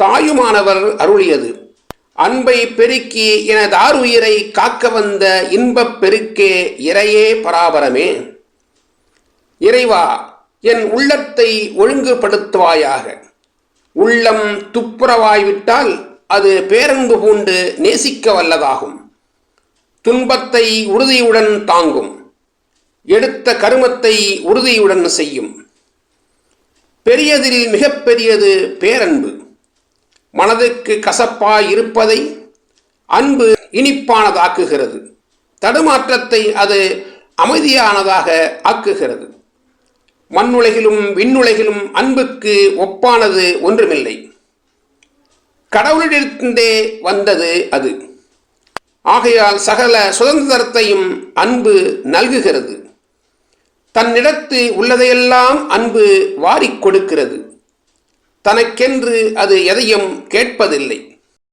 தாயுமானவர் அருளியது. அன்பை பெருக்கி எனதாருயிரை காக்க வந்த இன்பப் பெருக்கே இறையே பராபரமே. இறைவா, என் உள்ளத்தை ஒழுங்குபடுத்துவாயாக. உள்ளம் துப்புரவாய்விட்டால் அது பேரன்பு பூண்டு நேசிக்க வல்லதாகும். துன்பத்தை உறுதியுடன் தாங்கும். எடுத்த கருமத்தை உறுதியுடன் செய்யும். பெரியதில் மிகப்பெரியது பேரன்பு. மனதுக்கு கசப்பாய் இருப்பதை அன்பு இனிப்பானதாக்குகிறது. தடுமாற்றத்தை அது அமைதியானதாக ஆக்குகிறது. மண்ணுலகிலும் விண்ணுலகிலும் அன்புக்கு ஒப்பானது ஒன்றுமில்லை. கடவுளிடத்தே வந்தது அது. ஆகையால் சகல சுதந்திரத்தையும் அன்பு நல்குகிறது. தன்னிடத்து உள்ளதையெல்லாம் அன்பு வாரிக் கொடுக்கிறது. தனக்கென்று அது எதையும் கேட்பதில்லை.